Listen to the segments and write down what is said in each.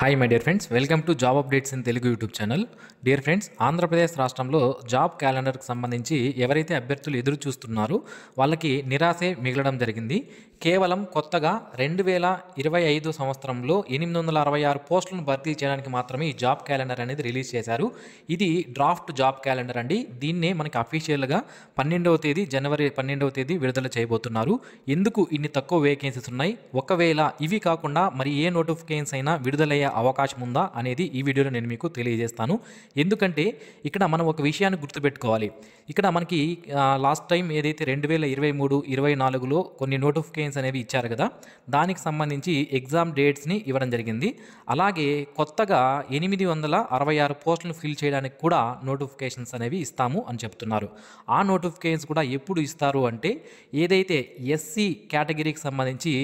Hi my dear friends, welcome to job updates in Telugu YouTube channel. Dear friends, Andhra Pradesh రాష్ట్రంలో job క్యాలెండర్కి సంబంధించి ఎవరైతే అభ్యర్థులు ఎదురు చూస్తున్నారో వాళ్ళకి నిరాశే మిగలడం జరిగింది. కేవలం కొత్తగా 2025 సంవత్సరంలో 866 పోస్టులను భర్తీ చేయడానికి మాత్రమే ఈ జాబ్ క్యాలెండర్ అనేది రిలీజ్ చేశారు. ఇది డ్రాఫ్ట్ జాబ్ క్యాలెండర్ అండి. దీన్నే మనకి అఫీషియల్గా జనవరి 12వ తేదీ విడుదల చేయబోతున్నారు. ఎందుకు ఇన్ని తక్కువ వేకెన్సీస్ ఉన్నాయి, ఒకవేళ ఇవి కాకుండా మరి ఏ నోటిఫికేషన్స్ అయినా విడుదలయ్యే అవకాశం ఉందా అనేది ఈ వీడియోలో నేను మీకు తెలియజేస్తాను. ఎందుకంటే ఇక్కడ మనం ఒక విషయాన్ని గుర్తుపెట్టుకోవాలి. ఇక్కడ మనకి లాస్ట్ టైం ఏదైతే 2023-24లో కొన్ని నోటిఫికేషన్స్ అనేవి ఇచ్చారు కదా, దానికి సంబంధించి ఎగ్జామ్ డేట్స్ని ఇవ్వడం జరిగింది. అలాగే కొత్తగా 866 పోస్టులను ఫిల్ చేయడానికి కూడా నోటిఫికేషన్స్ అనేవి ఇస్తాము అని చెప్తున్నారు. ఆ నోటిఫికేషన్స్ కూడా ఎప్పుడు ఇస్తారు అంటే, ఏదైతే ఎస్సీ కేటగిరీకి సంబంధించి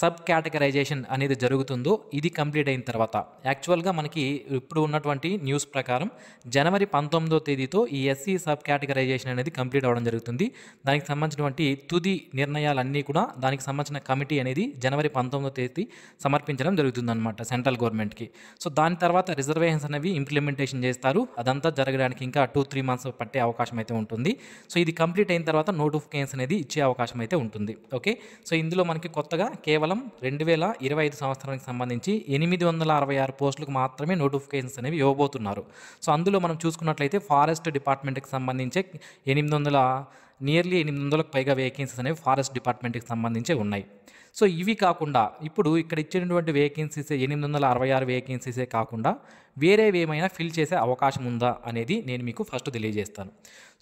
సబ్ కేటగరైజేషన్ అనేది జరుగుతుందో ఇది కంప్లీట్ అయిన తర్వాత, యాక్చువల్గా మనకి ఇప్పుడు ఉన్నటువంటి న్యూస్ ప్రకారం జనవరి 19వ తేదీతో ఈ ఎస్సీ సబ్ కేటగరైజేషన్ అనేది కంప్లీట్ అవ్వడం జరుగుతుంది. దానికి సంబంధించినటువంటి తుది నిర్ణయాలన్నీ కూడా దానికి సంబంధించిన కమిటీ అనేది జనవరి 19వ తేదీ సమర్పించడం జరుగుతుందన్నమాట సెంట్రల్ గవర్నమెంట్కి. సో దాని తర్వాత రిజర్వేషన్స్ అనేవి ఇంప్లిమెంటేషన్ చేస్తారు. అదంతా జరగడానికి ఇంకా 2-3 మంత్స్ పట్టే అవకాశం అయితే ఉంటుంది. సో ఇది కంప్లీట్ అయిన తర్వాత నోటిఫికేషన్స్ అనేది ఇచ్చే అవకాశం అయితే ఉంటుంది. ఓకే, సో ఇందులో మనకి కొత్తగా కేవలం 2025 సంవత్సరానికి సంబంధించి 866 పోస్టులకు మాత్రమే నోటిఫికేషన్స్ అనేవి ఇవ్వబోతున్నారు. సో అందులో మనం చూసుకున్నట్లయితే ఫారెస్ట్ డిపార్ట్మెంట్కి సంబంధించి నియర్లీ 800కు పైగా వేకెన్సీస్ అనేవి ఫారెస్ట్ డిపార్ట్మెంట్కి సంబంధించి ఉన్నాయి. సో ఇవి కాకుండా ఇప్పుడు ఇక్కడ ఇచ్చినటువంటి వేకెన్సీస్ 866 వేకెన్సీసే కాకుండా వేరేవి ఏమైనా ఫిల్ చేసే అవకాశం ఉందా అనేది నేను మీకు ఫస్ట్ తెలియజేస్తాను.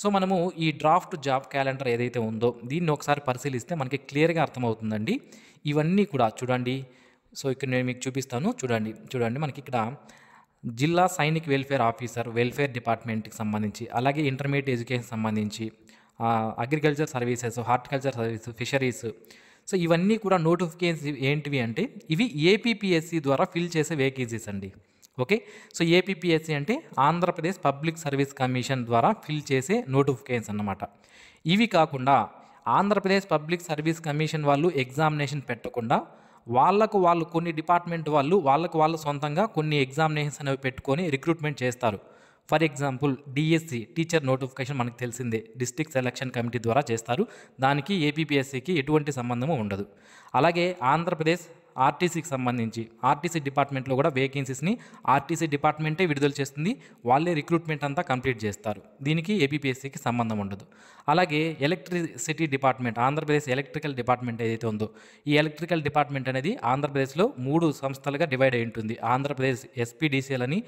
సో మనము ఈ డ్రాఫ్ట్ జాబ్ క్యాలెండర్ ఏదైతే ఉందో దీన్ని ఒకసారి పరిశీలిస్తే మనకి క్లియర్గా అర్థమవుతుందండి. ఇవన్నీ కూడా చూడండి. సో ఇక్కడ నేను మీకు చూపిస్తాను. చూడండి మనకి ఇక్కడ జిల్లా సైనిక్ వెల్ఫేర్ ఆఫీసర్ వెల్ఫేర్ డిపార్ట్మెంట్కి సంబంధించి, అలాగే ఇంటర్మీడియట్ ఎడ్యుకేషన్ సంబంధించి, agriculture services, horticulture services, fisheries. So ఇవన్నీ కూడా నోటిఫికేషన్స్ ఏంటివి అంటే ఇవి ఏపీపీఎస్సీ ద్వారా ఫిల్ చేసే వేకెన్సీస్ అండి. ఓకే, సో ఏపీపీఎస్సీ అంటే ఆంధ్రప్రదేశ్ పబ్లిక్ సర్వీస్ కమిషన్ ద్వారా ఫిల్ చేసే నోటిఫికేషన్స్ అన్నమాట. ఇవి కాకుండా ఆంధ్రప్రదేశ్ పబ్లిక్ సర్వీస్ కమిషన్ వాళ్ళు ఎగ్జామినేషన్ పెట్టకుండా వాళ్ళు కొన్ని డిపార్ట్మెంట్ వాళ్ళు సొంతంగా కొన్ని ఎగ్జామినేషన్స్ అనేవి పెట్టుకొని రిక్రూట్మెంట్ చేస్తారు. For example DSC teacher notification మనకు తెలిసిందే, డిస్ట్రిక్ట్ సెలక్షన్ కమిటీ ద్వారా చేస్తారు. దానికి ఏపీపీఎస్సీకి ఎటువంటి సంబంధము ఉండదు. అలాగే ఆంధ్రప్రదేశ్ ఆర్టీసీకి సంబంధించి ఆర్టీసీ డిపార్ట్మెంట్లో కూడా వేకెన్సీస్ని ఆర్టీసీ డిపార్ట్మెంటే విడుదల చేస్తుంది. వాళ్ళే రిక్రూట్మెంట్ అంతా కంప్లీట్ చేస్తారు. దీనికి ఏపీపీఎస్సీకి సంబంధం ఉండదు. అలాగే electricity department, Andhra Pradesh electrical department ఏదైతే ఉందో ఈ ఎలక్ట్రికల్ డిపార్ట్మెంట్ అనేది ఆంధ్రప్రదేశ్లో 3 సంస్థలుగా డివైడ్ అయి ఉంటుంది. ఆంధ్రప్రదేశ్ ఎస్పీడీసీఎల్ అని,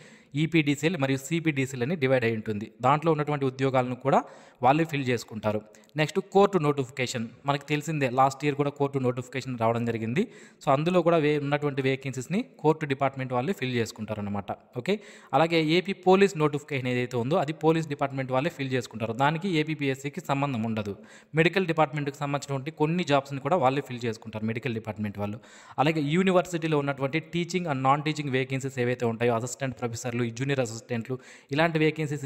ఈపీడీసీఎల్ మరియు సిపిడిసిఎల్ అని డివైడ్ అయి ఉంటుంది. దాంట్లో ఉన్నటువంటి ఉద్యోగాలను కూడా వాళ్ళే ఫిల్ చేసుకుంటారు. నెక్స్ట్ కోర్టు నోటిఫికేషన్ మనకు తెలిసిందే, లాస్ట్ ఇయర్ కూడా కోర్టు నోటిఫికేషన్ రావడం జరిగింది. సో అందులో కూడా ఉన్నటువంటి వేకెన్సీస్ని కోర్టు డిపార్ట్మెంట్ వాళ్ళే ఫిల్ చేసుకుంటారు అనమాట. ఓకే, అలాగే ఏపీ పోలీస్ నోటిఫికేషన్ ఏదైతే ఉందో అది పోలీస్ డిపార్ట్మెంట్ వాళ్ళే ఫిల్ చేసుకుంటారు. దానికి ఏపీపీఎస్సీకి సంబంధం ఉండదు. మెడికల్ డిపార్ట్మెంట్కి సంబంధించినటువంటి కొన్ని జాబ్స్ని కూడా వాళ్ళే ఫిల్ చేసుకుంటారు మెడికల్ డిపార్ట్మెంట్ వాళ్ళు. అలాగే యూనివర్సిటీలో ఉన్నటువంటి teaching and non teaching vacancies ఏవైతే ఉంటాయో, అసిస్టెంట్ ప్రొఫెసర్లు, జూనియర్ అసిస్టెంట్లు, ఇలాంటి వేకెన్సీస్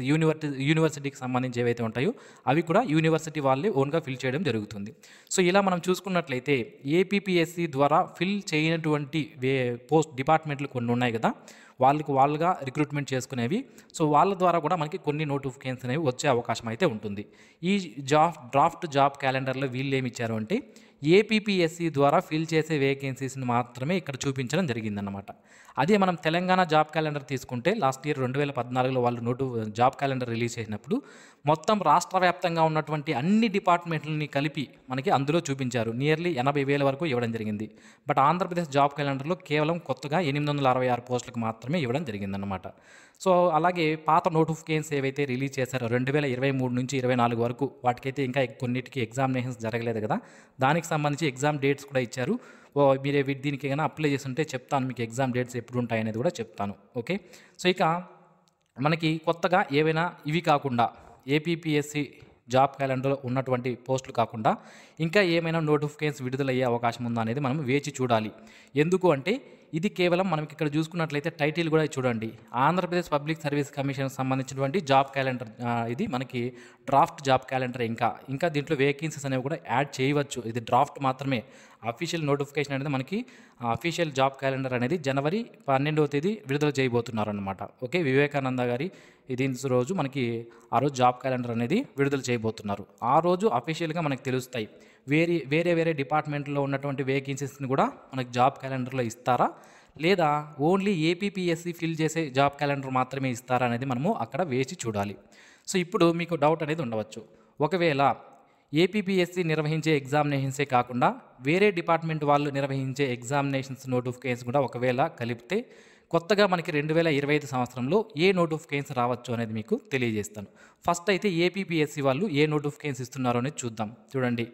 యూనివర్సిటీకి సంబంధించి ఏవైతే ఉంటాయో అవి కూడా యూనివర్సిటీ వాళ్ళే ఓన్గా ఫిల్ చేయడం జరుగుతుంది. సో ఇలా మనం చూసుకున్నట్లయితే ఏపీపీఎస్సీ ద్వారా ఫిల్ చేయనటువంటి పోస్ట్ డిపార్ట్మెంట్లు కొన్ని ఉన్నాయి కదా, వాళ్ళుగా రిక్రూట్మెంట్ చేసుకునేవి. సో వాళ్ళ ద్వారా కూడా మనకి కొన్ని నోటిఫికేషన్స్ అనేవి వచ్చే అవకాశం అయితే ఉంటుంది. ఈ డ్రాఫ్ట్ జాబ్ క్యాలెండర్లో వీళ్ళు ఏమి ఇచ్చారు అంటే ఏపీపీఎస్సీ ద్వారా ఫిల్ చేసే వేకెన్సీస్ని మాత్రమే ఇక్కడ చూపించడం జరిగిందన్నమాట. అదే మనం తెలంగాణ జాబ్ క్యాలెండర్ తీసుకుంటే లాస్ట్ ఇయర్ 2014లో వాళ్ళు జాబ్ క్యాలెండర్ రిలీజ్ చేసినప్పుడు మొత్తం రాష్ట్ర వ్యాప్తంగా ఉన్నటువంటి అన్ని డిపార్ట్మెంట్లని కలిపి మనకి అందులో చూపించారు. నియర్లీ 80,000 వరకు ఇవ్వడం జరిగింది. బట్ ఆంధ్రప్రదేశ్ జాబ్ క్యాలెండర్లో కేవలం కొత్తగా 866 పోస్టులకు మాత్రమే ఇవ్వడం జరిగిందన్నమాట. సో అలాగే పాత నోటిఫికేషన్స్ ఏవైతే రిలీజ్ చేశారో 2023 నుంచి 24 వరకు వాటికైతే ఇంకా కొన్నిటికి ఎగ్జామినేషన్స్ జరగలేదు కదా, దానికి సంబంధించి ఎగ్జామ్ డేట్స్ కూడా ఇచ్చారు. మీరే దీనికి ఏమైనా అప్లై చేస్తుంటే చెప్తాను, మీకు ఎగ్జామ్ డేట్స్ ఎప్పుడు ఉంటాయి అనేది కూడా చెప్తాను. ఓకే, సో ఇక మనకి కొత్తగా ఏవైనా ఇవి కాకుండా ఏపీపీఎస్సీ జాబ్ క్యాలెండర్లో ఉన్నటువంటి పోస్టులు కాకుండా ఇంకా ఏమైనా నోటిఫికేషన్స్ విడుదలయ్యే అవకాశం ఉందా అనేది మనం వేచి చూడాలి. ఎందుకు అంటే ఇది కేవలం మనకి ఇక్కడ చూసుకున్నట్లయితే టైటిల్ కూడా చూడండి, ఆంధ్రప్రదేశ్ పబ్లిక్ సర్వీస్ కమిషన్ సంబంధించినటువంటి జాబ్ క్యాలెండర్. ఇది మనకి డ్రాఫ్ట్ జాబ్ క్యాలెండర్. ఇంకా దీంట్లో వేకెన్సీస్ అనేవి కూడా యాడ్ చేయవచ్చు. ఇది డ్రాఫ్ట్ మాత్రమే. అఫీషియల్ నోటిఫికేషన్ అనేది మనకి అఫీషియల్ జాబ్ క్యాలెండర్ అనేది జనవరి 12వ తేదీ విడుదల చేయబోతున్నారు అనమాట. ఓకే, వివేకానంద గారి ఇది రోజు మనకి ఆ రోజు జాబ్ క్యాలెండర్ అనేది విడుదల చేయబోతున్నారు. ఆ రోజు అఫీషియల్గా మనకు తెలుస్తాయి వేరే డిపార్ట్మెంట్లో ఉన్నటువంటి వేకెన్సీస్ని కూడా మనకి జాబ్ క్యాలెండర్లో ఇస్తారా, లేదా ఓన్లీ ఏపీపీఎస్సీ ఫిల్ చేసే జాబ్ క్యాలెండర్ మాత్రమే ఇస్తారా అనేది మనము అక్కడ వేచి చూడాలి. సో ఇప్పుడు మీకు డౌట్ అనేది ఉండవచ్చు, ఒకవేళ ఏపీపీఎస్సీ నిర్వహించే ఎగ్జామినేషన్సే కాకుండా వేరే డిపార్ట్మెంట్ వాళ్ళు నిర్వహించే ఎగ్జామినేషన్స్ నోటిఫికేషన్స్ కూడా ఒకవేళ కలిపితే కొత్తగా మనకి 2025 సంవత్సరంలో ఏ నోటిఫికేషన్స్ రావచ్చు అనేది మీకు తెలియజేస్తాను. ఫస్ట్ అయితే ఏపీపీఎస్సీ వాళ్ళు ఏ నోటిఫికేషన్స్ ఇస్తున్నారో అనేది చూద్దాం. చూడండి,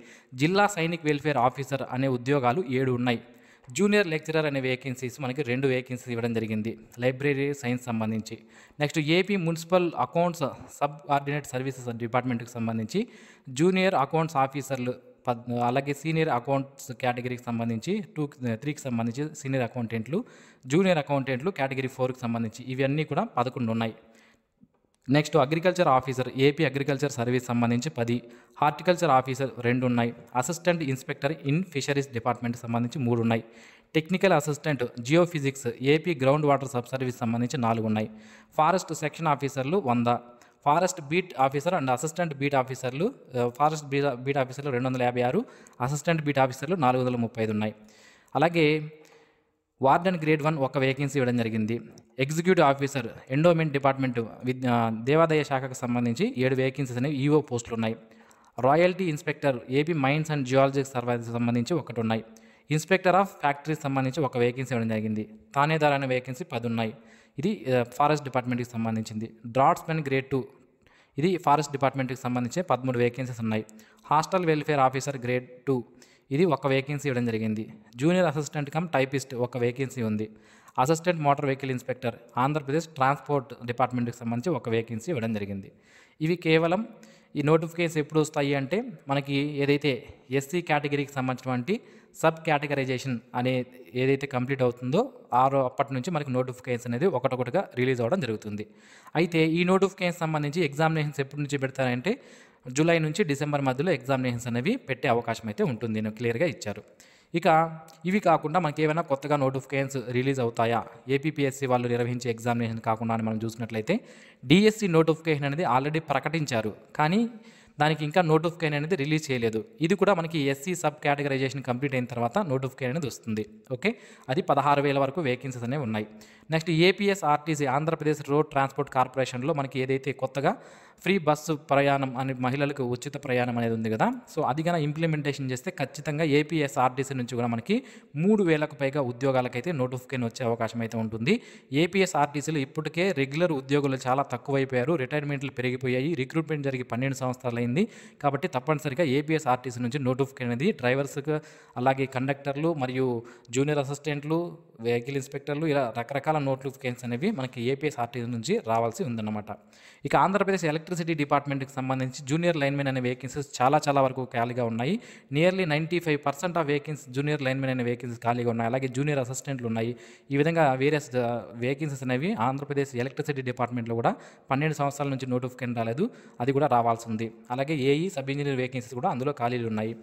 జిల్లా సైనిక్ వెల్ఫేర్ ఆఫీసర్ అనే ఉద్యోగాలు 7 ఉన్నాయి. జూనియర్ లెక్చరర్ అనే వేకెన్సీస్ మనకి 2 వేకెన్సీస్ ఇవ్వడం జరిగింది, లైబ్రరీ సైన్స్ సంబంధించి. Next AP municipal accounts sub ordinate services డిపార్ట్మెంట్కి సంబంధించి జూనియర్ అకౌంట్స్ ఆఫీసర్లు, అలాగే సీనియర్ అకౌంట్స్ కేటగిరీకి సంబంధించి 3కి సంబంధించి సీనియర్ అకౌంటెంట్లు, జూనియర్ అకౌంటెంట్లు కేటగిరీ 4కి సంబంధించి ఇవన్నీ కూడా 11 ఉన్నాయి. Next agriculture officer, AP agriculture service సంబంధించి 10, హార్టికల్చర్ ఆఫీసర్ 2 ఉన్నాయి, అసిస్టెంట్ ఇన్స్పెక్టర్ ఇన్ ఫిషరీస్ డిపార్ట్మెంట్కి సంబంధించి 3 ఉన్నాయి, technical assistant geophysics AP ground water sub service సంబంధించి 4 ఉన్నాయి, ఫారెస్ట్ సెక్షన్ ఆఫీసర్లు 100, forest beat officer and assistant beat ఆఫీసర్లు, ఫారెస్ట్ బీట్ ఆఫీసర్లు 256, అసిస్టెంట్ బీట్ ఆఫీసర్లు 435 ఉన్నాయి. అలాగే వార్డెన్ గ్రేడ్ 1 ఒక వేకెన్సీ ఇవ్వడం జరిగింది. ఎగ్జిక్యూటివ్ ఆఫీసర్ ఎండోమెంట్ డిపార్ట్మెంట్ దేవాదాయ శాఖకు సంబంధించి 7 వేకెన్సీస్ అనేవి ఈఓ పోస్టులు ఉన్నాయి. Royalty inspector AP mines and geology service సంబంధించి 1 ఉన్నాయి. ఇన్స్పెక్టర్ ఆఫ్ ఫ్యాక్టరీస్ సంబంధించి 1 వేకెన్సీ ఇవ్వడం జరిగింది. థానేదార్ అనే వేకెన్సీ 10 ఉన్నాయి. ఇది ఫారెస్ట్ డిపార్ట్మెంట్కి సంబంధించింది. డ్రాట్స్మెన్ గ్రేడ్ 2 ఇది ఫారెస్ట్ డిపార్ట్మెంట్కి సంబంధించి 13 వేకెన్సీస్ ఉన్నాయి. హాస్టల్ వెల్ఫేర్ ఆఫీసర్ గ్రేడ్ 2 ఇది 1 వేకెన్సీ ఇవ్వడం జరిగింది. Junior assistant cum typist 1 vacancy ఉంది. Assistant motor vehicle inspector Andhra Pradesh transport డిపార్ట్మెంట్కి సంబంధించి 1 వేకెన్సీ ఇవ్వడం జరిగింది. ఇవి కేవలం ఈ నోటిఫికేషన్ ఎప్పుడు వస్తాయి అంటే మనకి ఏదైతే ఎస్సీ కేటగిరీకి సంబంధించినటువంటి సబ్ కేటగరైజేషన్ అనే ఏదైతే కంప్లీట్ అవుతుందో అప్పటి నుంచి మనకి నోటిఫికేషన్ అనేది ఒకటొకటిగా రిలీజ్ అవ్వడం జరుగుతుంది. అయితే ఈ నోటిఫికేషన్ సంబంధించి ఎగ్జామినేషన్స్ ఎప్పటి నుంచి పెడతారంటే జూలై నుంచి డిసెంబర్ మధ్యలో ఎగ్జామినేషన్స్ అనేవి పెట్టే అవకాశం అయితే ఉంటుంది, నేను క్లియర్గా ఇచ్చారు. ఇక ఇవి కాకుండా మనకి ఏమైనా కొత్తగా నోటిఫికేషన్స్ రిలీజ్ అవుతాయా ఏపీపీఎస్సీ వాళ్ళు నిర్వహించే ఎగ్జామినేషన్ కాకుండా అని మనం చూసినట్లయితే డిఎస్సి నోటిఫికేషన్ అనేది ఆల్రెడీ ప్రకటించారు, కానీ దానికి ఇంకా నోటిఫికేషన్ అనేది రిలీజ్ చేయలేదు. ఇది కూడా మనకి ఎస్సీ సబ్ కేటగరైజేషన్ కంప్లీట్ అయిన తర్వాత నోటిఫికేషన్ అనేది వస్తుంది. ఓకే, అది 16,000 వరకు వేకెన్సీస్ అనేవి ఉన్నాయి. Next APS RTC Andhra Pradesh road transport కార్పొరేషన్లో మనకి ఏదైతే కొత్తగా ఫ్రీ బస్సు ప్రయాణం అని మహిళలకు ఉచిత ప్రయాణం అనేది ఉంది కదా, సో అది కన్నా ఇంప్లిమెంటేషన్ చేస్తే ఖచ్చితంగా ఏపీఎస్ ఆర్టీసీ నుంచి కూడా మనకి 3,000కు పైగా ఉద్యోగాలకైతే నోటిఫికేషన్ వచ్చే అవకాశం అయితే ఉంటుంది. ఏపీఎస్ ఆర్టీసీలో ఇప్పటికే రెగ్యులర్ ఉద్యోగులు చాలా తక్కువైపోయారు, రిటైర్మెంట్లు పెరిగిపోయాయి, రిక్రూట్మెంట్ జరిగి 12 సంవత్సరాలు అయింది. కాబట్టి తప్పనిసరిగా ఏపీఎస్ ఆర్టీసీ నుంచి నోటిఫికేషన్ అనేది డ్రైవర్స్కి, అలాగే కండక్టర్లు మరియు జూనియర్ అసిస్టెంట్లు, వెహికల్ ఇన్స్పెక్టర్లు, ఇలా రకరకాల నోటిఫికేషన్స్ అనేవి మనకి ఏపీఎస్ ఆర్టీసీ నుంచి రావాల్సి ఉందన్నమాట. ఇక ఆంధ్రప్రదేశ్ ఎలక్ట్రిసిటీ డిపార్ట్మెంట్కి సంబంధించి జూనియర్ లైన్మెన్ అనే వేకెన్సీస్ చాలా వరకు ఖాళీగా ఉన్నాయి. Nearly 95% of vacancy junior linemen అనే వేకెన్సీస్ ఖాళీగా ఉన్నాయి. అలాగే జూనియర్ అసిస్టెంట్లు ఉన్నాయి. ఈ విధంగా వేరియస్ వేకెన్సీస్ అనేవి ఆంధ్రప్రదేశ్ ఎలక్ట్రిసిటీ డిపార్ట్మెంట్లో కూడా 12 సంవత్సరాల నుంచి నోటిఫికేషన్ రాలేదు, అది కూడా రావాల్సి ఉంది. అలాగే ఏఈ సబ్ ఇంజనీర్ వేకెన్సీస్ కూడా అందులో ఖాళీలు ఉన్నాయి.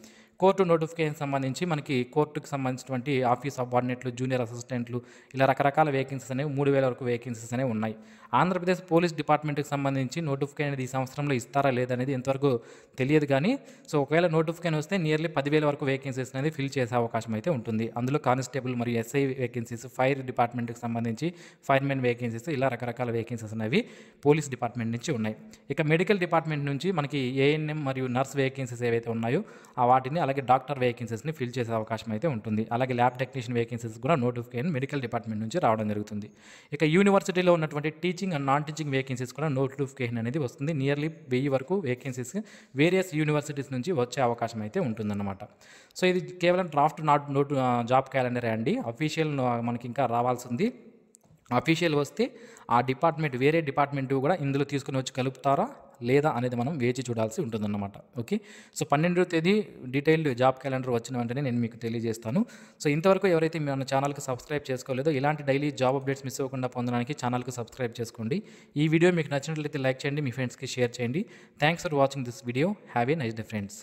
కోర్టు నోటిఫికేషన్ సంబంధించి మనకి కోర్టుకు సంబంధించినటువంటి ఆఫీస్ సబార్డినేట్లు, జూనియర్ అసిస్టెంట్లు, ఇలా రకరకాల వేకెన్సీస్ అనేవి 3,000 వరకు వేకెన్సీస్ అనేవి ఉన్నాయి. ఆంధ్రప్రదేశ్ పోలీస్ డిపార్ట్మెంట్కి సంబంధించి నోటిఫికేషన్ అనేది ఈ సంవత్సరంలో ఇస్తారా లేదనేది ఎంతవరకు తెలియదు, కానీ సో ఒకవేళ నోటిఫికేషన్ వస్తే నియర్లీ 10,000 వరకు వేకెన్సీస్ అనేది ఫిల్ చేసే అవకాశం అయితే ఉంటుంది. అందులో కానిస్టేబుల్ మరియు ఎస్ఐ వేకెన్సీస్, ఫైర్ డిపార్ట్మెంట్కి సంబంధించి ఫైర్మెన్ వేకెన్సీస్, ఇలా రకరకాల వేకెన్సీస్ అనేవి పోలీస్ డిపార్ట్మెంట్ నుంచి ఉన్నాయి. ఇక మెడికల్ డిపార్ట్మెంట్ నుంచి మనకి ఏఎన్ఎం మరియు నర్స్ వేకెన్సీస్ ఏవైతే ఉన్నాయో వాటిని, అలాగే డాక్టర్ వేకెన్సీస్ని ఫిల్ చేసే అవకాశం అయితే ఉంటుంది. అలాగే ల్యాబ్ టెక్నీషియన్ వేకెన్సీస్ కూడా నోటిఫికేషన్ మెడికల్ డిపార్ట్మెంట్ నుంచి రావడం జరుగుతుంది. ఇక యూనివర్సిటీలో ఉన్నటువంటి teaching and non teaching vacancies కూడా నోటిఫికేషన్ అనేది వస్తుంది. నియర్లీ 1000 వరకు వేకెన్సీస్ వేరియస్ యూనివర్సిటీస్ నుంచి వచ్చే అవకాశం అయితే ఉంటుందన్నమాట. సో ఇది కేవలం డ్రాఫ్ట్ జాబ్ క్యాలెండరే అండి, అఫీషియల్ మనకి ఇంకా రావాల్సింది. అఫీషియల్ వస్తే ఆ డిపార్ట్మెంట్ వేరే డిపార్ట్మెంట్ కూడా ఇందులో తీసుకుని వచ్చి కలుపుతారా లేదా అనేది మనం వేచి చూడాల్సి ఉంటుందన్నమాట. ఓకే. సో 12వ తేదీ డీటెయిల్డ్ జాబ్ క్యాలెండర్ వచ్చిన వెంటనే నేను మీకు తెలియజేస్తాను. సో ఇంతవరకు ఎవరైతే మన ఛానల్కి సబ్స్క్రైబ్ చేసుకోలేదో ఇలాంటి డైలీ జాబ్ అప్డేట్స్ మిస్ అవ్వకుండా పొందడానికి ఛానల్కి సబ్స్క్రైబ్ చేసుకోండి. ఈ వీడియో మీకు నచ్చినట్లయితే లైక్ చేయండి, మీ ఫ్రెండ్స్కి షేర్ చేయండి. Thanks for watching this video. Have a nice day friends.